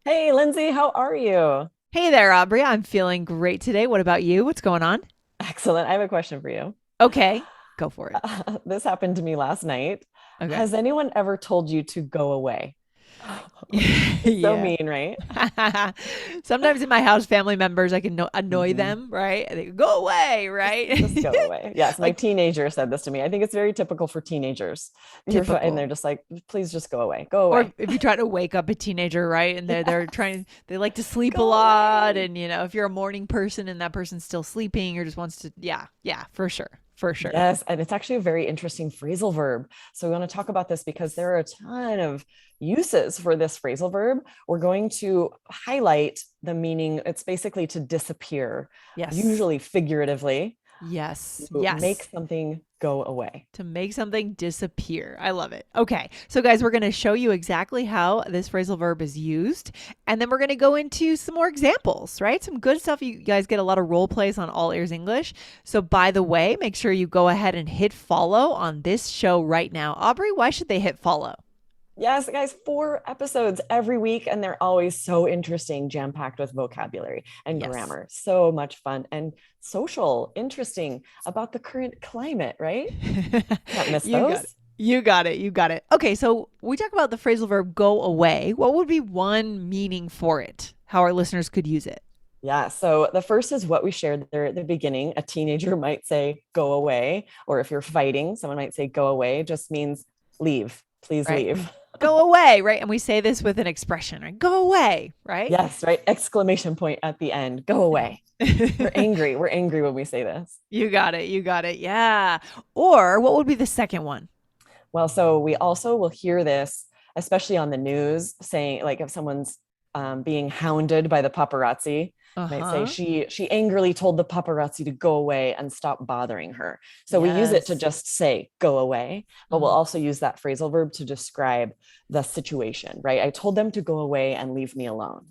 Hey, Lindsay, how are you? Hey there, Aubrey. I'm feeling great today. What about you? What's going on? Excellent. I have a question for you. Okay, go for it. This happened to me last night. Okay. Has anyone ever told you to go away? It's so Yeah. mean, right? Sometimes in my house, family members, I can annoy Mhm. them, right? And they go away, Just right? go away. Yes, my Like teenager said this to me. I think it's very typical for teenagers. And typical. they're just like, please just go away. Go Or away. if you try to wake up a teenager, right? And they're Yes, trying, they like to sleep a go lot. away. And if you're a morning person and that person's still sleeping or just wants to, yeah, yeah, for sure. For sure. Yes, and it's actually a very interesting phrasal verb. So we want to talk about this because Yes. there are a ton of uses for this phrasal verb. We're going to highlight the meaning. It's basically to disappear, Yes. usually figuratively, Yes. to make Yes. something go away. To make something disappear. I love it. Okay. So, guys, we're going to show you exactly how this phrasal verb is used. And then we're going to go into some more examples, right? Some good stuff. You guys get a lot of role plays on All Ears English. So, by the way, make sure you go ahead and hit follow on this show right now. Aubrey, why should they hit follow? Yes, guys, 4 episodes every week, and they're always so interesting, jam-packed with vocabulary and Yes. grammar. So much fun and social, interesting about the current climate, right? Can't miss You got it. those. You got it. You got it. Okay. So, we talk about the phrasal verb go away. What would be one meaning for it? How our listeners could use it? Yeah. So the first is what we shared there at the beginning. A teenager might say, go away. Or if you're fighting, someone might say, go away. It just means leave. Please Right? leave. Go away, right? And we say this with an expression, right? Go away, right? Yes, right. Exclamation point at the end. Go away. We're angry. We're angry when we say this. You got it. You got it. Yeah. Or what would be the second one? Well, so we also will hear this, especially on the news, saying like if someone's being hounded by the paparazzi, Uh might say huh. she angrily told the paparazzi to go away and stop bothering her. So we use it to Yes. just say go away, but we'll Mm-hmm. also use that phrasal verb to describe the situation, right? I told them to go away and leave me alone.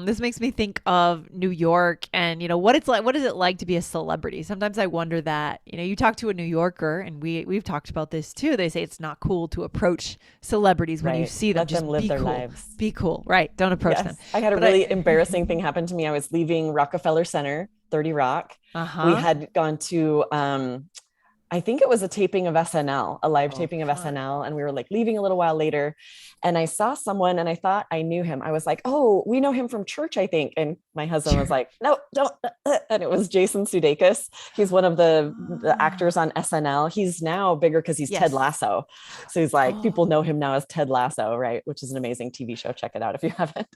This makes me think of New York and what it's like. What is it like to be a celebrity? Sometimes I wonder that. You talk to a New Yorker, and we've talked about this too. They say it's not cool to approach celebrities when you Right. see them. Let them Just live be their cool. lives. Be cool. Right. Don't approach them. Yes. I had a But really I. embarrassing thing happen to me. I was leaving Rockefeller Center, 30 Rock. Uh We huh. had gone to I think it was a taping of SNL, a live Oh, taping of fun. SNL. And we were like leaving a little while later. And I saw someone and I thought I knew him. I was like, oh, we know him from church, I think. And my husband was Sure. like, no, don't. And it was Jason Sudeikis. He's one of the actors on SNL. He's now bigger because he's Ted Yes. Lasso. So he's like, people know Oh, him now as Ted Lasso, right? Which is an amazing TV show. Check it out if you haven't.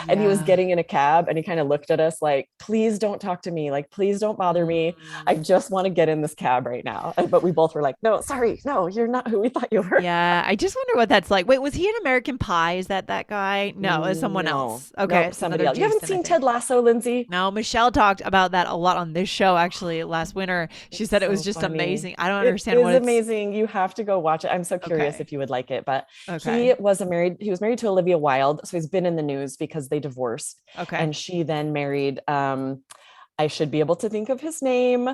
And he was yeah. getting in a cab and he kind of looked at us like, please don't talk to me. Like, please don't bother me. I Mm. just want to get in this cab right now. But we both were like, no, sorry, no, you're not who we thought you were. Yeah, I just wonder what that's like. Wait, was he in American Pie? Is that guy? No, it's someone No, else. Okay, nope, it's somebody another else. You haven't Jason, I seen Ted think. Lasso, Lindsay? No, Michelle talked about that a lot on this show actually last winter. She It's said it was so just funny. amazing. I don't It understand is what it's. amazing. You have to go watch it. I'm so curious Okay. if you would like it. But Okay. he was married to Olivia Wilde. So he's been in the news because they divorced. Okay. And she then married I should be able to think of his name.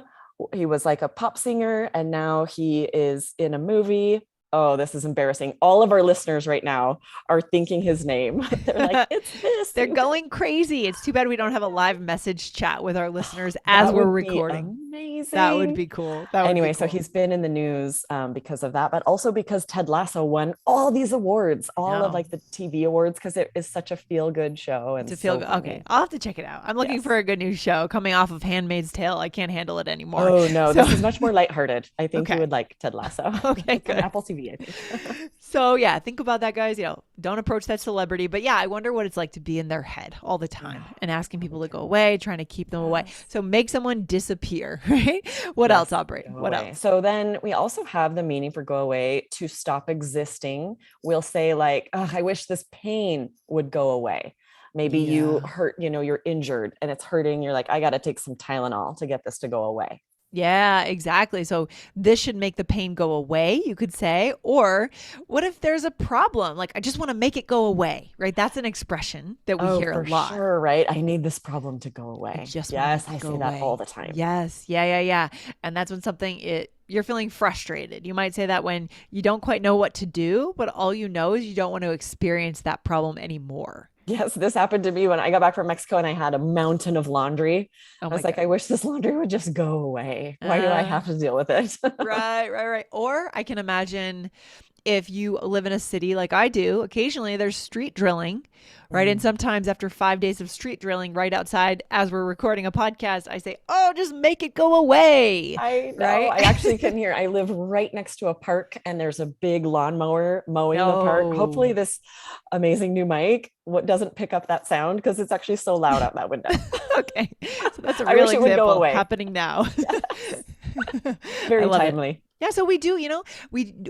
He was like a pop singer, and now he is in a movie. Oh, this is embarrassing. All of our listeners right now are thinking his name. They're like, it's this. They're going crazy. It's too bad we don't have a live message chat with our listeners as That we're would be recording. That would amazing. be cool. That would be Anyway, so cool. he's been in the news because of that, but also because Ted Lasso won all these awards, all of No. like the TV awards, because it is such a feel good show and To feel so good. Okay, funny. I'll have to check it out. I'm looking for Yes. a good new show coming off of Handmaid's Tale. I can't handle it anymore. Oh no, So, this is much more lighthearted. I think you okay. would like Ted Lasso. Okay, It's on good. Apple TV, I think. So, yeah, think about that, guys. Don't approach that celebrity. But yeah, I wonder what it's like to be in their head all the time Yeah, and asking all the people to go time. away, trying to keep them away. Yes. So, make someone disappear, right? What else, Yes, Aubrey? go What away. else? So then we also have the meaning for go away to stop existing. We'll say, like, oh, I wish this pain would go away. Maybe you Yeah. hurt, you're injured and it's hurting. You're like, I got to take some Tylenol to get this to go away. Yeah, exactly. So this should make the pain go away, you could say. Or what if there's a problem? Like, I just want to make it go away, right? That's an expression that we Oh, hear a for lot. sure, right? I need this problem to go I away. just want to Yes, make I it go say that all away. the time. Yes. Yeah, yeah, yeah. And that's when you're feeling frustrated. You might say that when you don't quite know what to do, but all you know is you don't want to experience that problem anymore. Yes, this happened to me when I got back from Mexico and I had a mountain of laundry. Oh I my was like, I God. wish this laundry would just go away. Why do I Uh, have to deal with it? right, right, right. Or I can imagine if you live in a city like I do, occasionally there's street drilling, right? And Mm. sometimes after 5 days of street drilling right outside as we're recording a podcast, I say, oh, just make it go away, I know. right? I actually can hear. I live right next to a park and there's a big lawnmower mowing the park. Hopefully, No. this amazing new mic what doesn't pick up that sound because it's actually so loud out that window. Okay. So that's a I real wish it would go example away. happening now. Yes. I Very love it. timely. Yeah, so we do,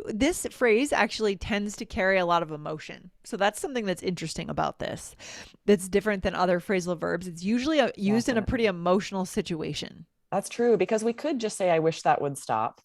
this phrase actually tends to carry a lot of emotion. So that's something that's interesting about this. That's different than other phrasal verbs. It's usually used in a pretty Definitely. emotional situation. That's true because we could just say, I wish that would stop.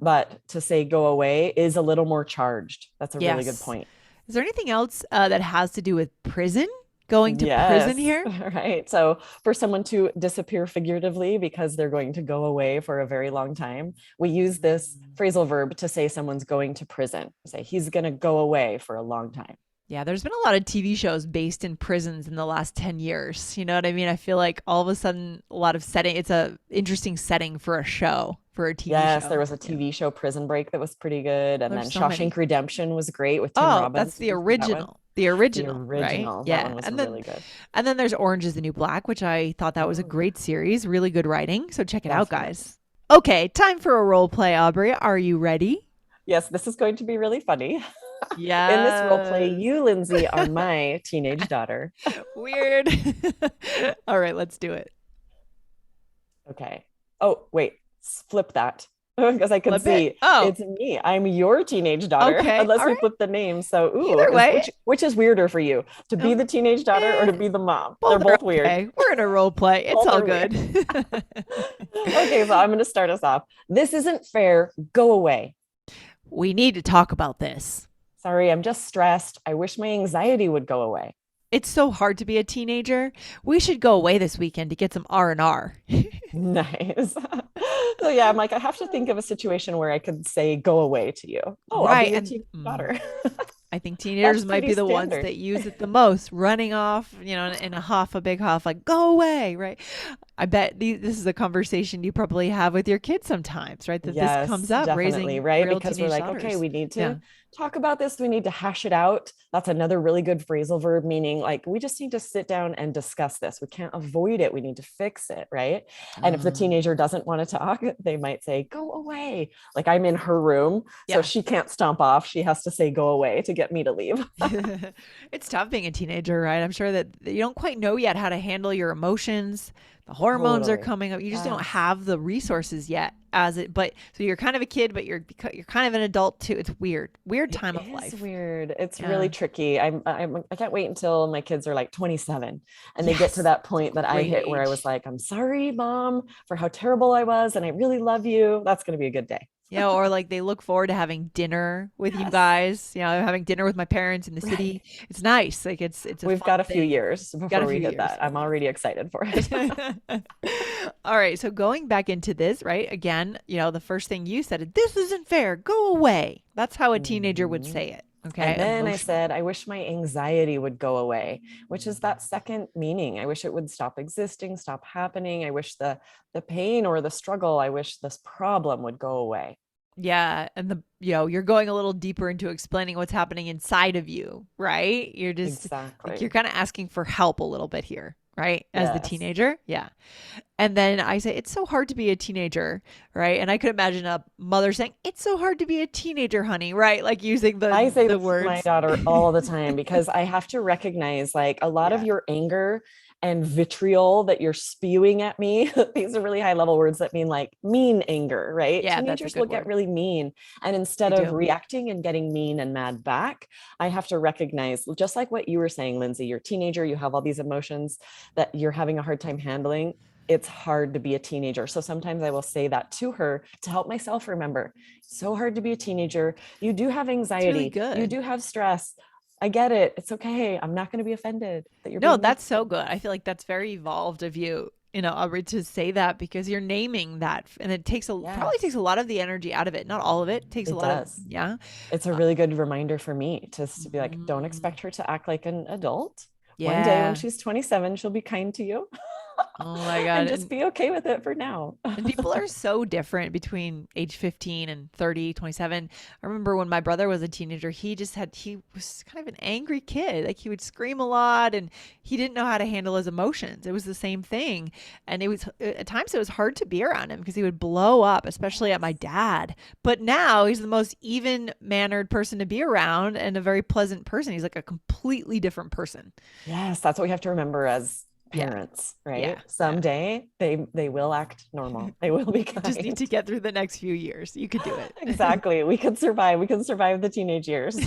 But to say go away is a little more charged. That's a really good Yes. point. Is there anything else that has to do with prison? Going to prison Yes, here? right. So for someone to disappear figuratively because they're going to go away for a very long time, we use this phrasal verb to say someone's going to prison. Say he's going to go away for a long time. Yeah, there's been a lot of TV shows based in prisons in the last 10 years. You know what I mean? I feel like all of a sudden a lot of setting, it's a interesting setting for a show, for a TV Yes, there show. was a Yeah. TV show Prison Break that was pretty good. And then There's so Shawshank many. Redemption was great with Tim Oh, Robbins. that's Did the you see that one? original. The The original, right? original. That Yeah. one was And then really good. there's Orange is the New Black, which I thought that was a Oh, great series, really good writing. So check it out, definitely. guys. Okay, time for a role play, Aubrey. Are you ready? Yes, this is going to be really funny. In this role play, Yes. you, Lindsay, are my teenage daughter. Weird. All right, let's do it. Okay. Oh, wait, flip that because I can Flip it. see Oh, it's me. I'm your teenage daughter, okay. unless All we right. flip the name. So, ooh, Either way, which is weirder for you, to be the teenage daughter or eh, to be the mom? They're both are both weird. okay. We're in a role play. It's Both all are weird. good. Okay, so I'm going to start us off. This isn't fair. Go away. We need to talk about this. Sorry, I'm just stressed. I wish my anxiety would go away. It's so hard to be a teenager. We should go away this weekend to get some R&R. Nice. So yeah, I'm like, I have to think of a situation where I could say go away to you. Oh, I'll be Right. your And teenage daughter. I think That's teenagers might pretty be the ones standard. that use it the most, running off, in a huff, a big huff, like, go away, right? I bet this is a conversation you probably have with your kids sometimes, right? That this comes Yes, up, definitely. raising Right. real Because we're teenage like, okay, daughters. we need Yeah. to talk about this. We need to hash it out. That's another really good phrasal verb, meaning like we just need to sit down and discuss this. We can't avoid it. We need to fix it. Right. And if the Mm. teenager doesn't want to talk, they might say, go away. Like I'm in her room. So Yeah. she can't stomp off. She has to say, go away to get me to leave. It's tough being a teenager, right? I'm sure that you don't quite know yet how to handle your emotions. The hormones are Totally. coming up. You just don't Yes. have the resources yet but so you're kind of a kid, but you're kind of an adult too. It's weird. Weird It time of is life. weird. It's really Yeah. tricky. I can't wait until my kids are like 27 and they get to Yes. that point that I Great hit where I was age. like, I'm sorry, mom, for how terrible I was, and I really love you. That's going to be a good day. Yeah, or like they look forward to having dinner with you Yes. guys, having dinner with my parents in the city. Right. It's nice. Like it's a We've fun got a few thing. years Got before a we few hit years. that. I'm already excited for it. All right. So going back into this, right? Again, the first thing you said, this isn't fair. Go away. That's how a teenager would Mhm. say it. Okay. And then I Emotional. said, I wish my anxiety would go away, which is that second meaning. I wish it would stop existing, stop happening. I wish the pain or the struggle, I wish this problem would go away. Yeah. And you're going a little deeper into explaining what's happening inside of you, right? You're just like, you're Exactly. kind of asking for help a little bit here, right? As the Yes. teenager. Yeah. And then I say, it's so hard to be a teenager, right? And I could imagine a mother saying, it's so hard to be a teenager, honey, right? Like using the I say the this to my words. daughter all the time because I have to recognize like a lot of Yeah. your anger and vitriol that you're spewing at me. These are really high level words that mean like mean anger, right? Yeah, that's a Teenagers will good get word. really mean. And They instead of do. reacting and getting mean and mad back, I have to recognize, just like what you were saying, Lindsay, you're a teenager, you have all these emotions that you're having a hard time handling. It's hard to be a teenager. So sometimes I will say that to her to help myself remember. It's so hard to be a teenager. You do have It's really anxiety. You good. do have stress. I get it. It's okay. I'm not going to be offended that you're No, being mean. that's so good. I feel like that's very evolved of you, Aubrey, to say that because you're naming that, and it probably takes Yes, a lot of the energy out of it. Not all of it. Takes a it lot of, does. yeah. It's a Uh, really good reminder for me to be like, don't mm, expect her to act like an adult. One day when Yeah. she's 27, she'll be kind to you Oh my and God. just be okay with it for now. And people are so different between age 15 and 30, 27. I remember when my brother was a teenager, he was kind of an angry kid. Like he would scream a lot and he didn't know how to handle his emotions. It was the same thing. And at times it was hard to be around him because he would blow up, especially at my dad. But now he's the most even mannered person to be around and a very pleasant person. He's like a completely different person. Yes, that's what we have to remember as Yeah. parents, Yeah. right? Yeah. Someday they will act normal. They will be You just need kind. to get through the next few years. You could do it. Exactly. We could survive. We can survive the teenage years.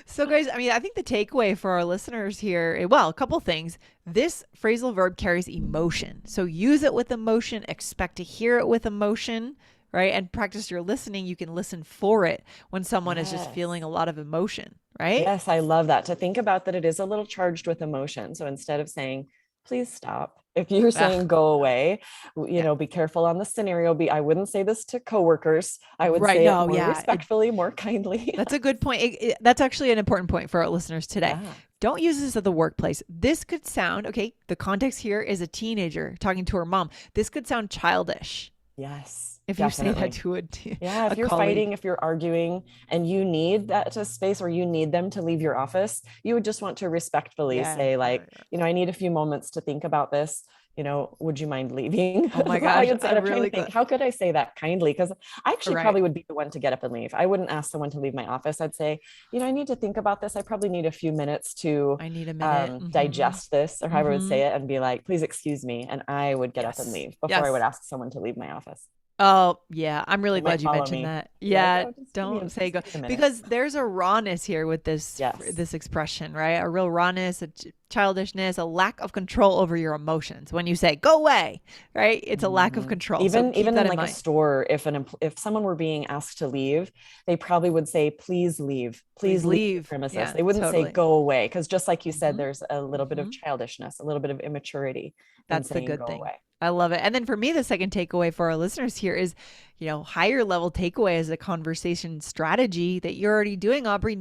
So, guys, I mean, I think the takeaway for our listeners here, well, a couple things. This phrasal verb carries emotion. So, use it with emotion, expect to hear it with emotion, right? And practice your listening. You can listen for it when someone is just feeling Yes. a lot of emotion, right? Yes, I love that. To think about that it is a little charged with emotion. So instead of saying, please stop, if you're saying Ugh, go away, yeah. be careful on the scenario. I wouldn't say this to coworkers. I would Right. say it No, more yeah. respectfully, more kindly. That's a good point. That's actually an important point for our listeners today. Yeah. Don't use this at the workplace. This could sound, okay, the context here is a teenager talking to her mom. This could sound childish Yes, if you say that definitely. to Yeah, a if you're colleague. fighting, if you're arguing and you need that to space or you need them to leave your office, you would just want to respectfully Yeah. say, Yeah, like, yeah. I need a few moments to think about this. Would you mind leaving? Oh my I gosh, would say it. I'm I'm trying to really think, glad. how could I say that kindly? Because I actually Right. probably would be the one to get up and leave. I wouldn't ask someone to leave my office. I'd say, I need to think about this. I probably need a few minutes to I need a minute. Mm-hmm. digest this, or however I would Mm-hmm. say it, and be like, please excuse me. And I would get up and Yes. leave before I would Yes. ask someone to leave my office. Oh, yeah. I'm They really might glad you follow mentioned me. that. Be like, Yeah. oh, Don't say just go give me a minute. because there's a rawness here with Yes. this expression, right? A real rawness, childishness, a lack of control over your emotions. When you say go away, right? It's a lack of Mhm. control. So Even keep even that in in like a mind. store, if someone were being asked to leave, they probably would say, Please please leave the leave. premises. Yeah, They wouldn't say totally. go away, because just like you said, Mm-hmm. there's a little bit of Mm-hmm. childishness, a little bit of immaturity in That's the saying good go thing. away. I love it. And then for me, the second takeaway for our listeners here is, higher level takeaway as a conversation strategy that you're already doing, Aubrey.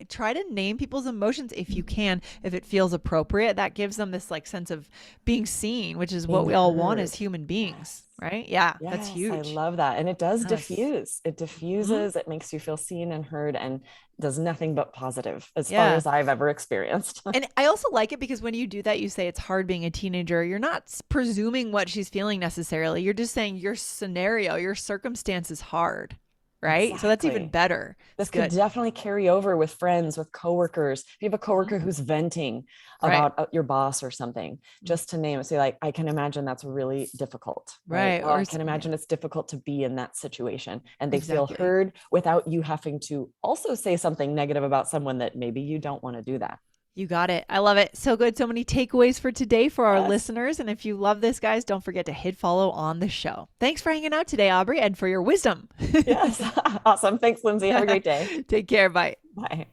Try to name people's emotions if you can, if it feels appropriate. That gives them this like sense of being seen, which is what Being we all want as heard. human beings, Yes. right? Yeah, that's Yes, I huge. love that. And it does Yes. diffuse. It Hmm. diffuses, it makes you feel seen and heard, and does nothing but positive as far Yeah. as I've ever experienced. And I also like it because when you do that, you say it's hard being a teenager. You're not presuming what she's feeling necessarily. You're just saying your scenario, your circumstance is hard, right? So that's even Exactly. better. It's This could good. definitely carry over with friends, with coworkers. If you have a Mhm. coworker who's venting Right. about your boss or something, just to name it, say like, I can imagine that's really difficult, right? Right. Or I can Yeah, imagine it's difficult to be in that situation. And they feel exactly. heard without you having to also say something negative about someone that maybe you don't want to do that. You got it. I love it. So good. So many takeaways for today for our Yes. listeners. And if you love this, guys, don't forget to hit follow on the show. Thanks for hanging out today, Aubrey, and for your wisdom. Yes. Awesome. Thanks, Lindsay. Have a great day. Take care. Bye. Bye.